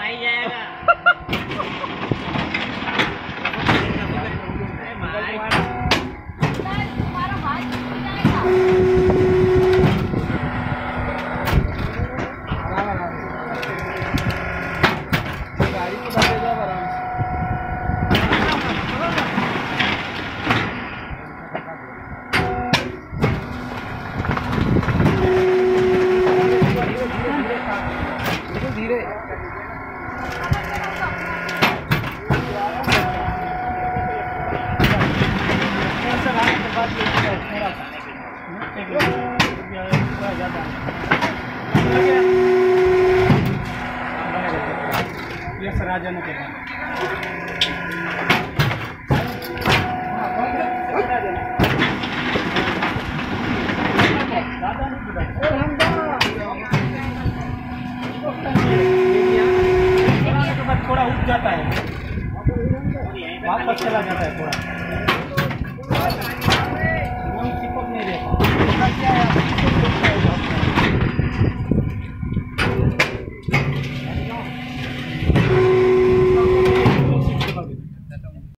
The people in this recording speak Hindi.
ही जाएगा। तुम्हारा भाई जाएगा। गाड़ी को बैठे जाओ आराम से। धीरे ये सर आ जाने के बाद थोड़ा उठ जाता है, वापस चला जाता है थोड़ा, चिपक नहीं रहता।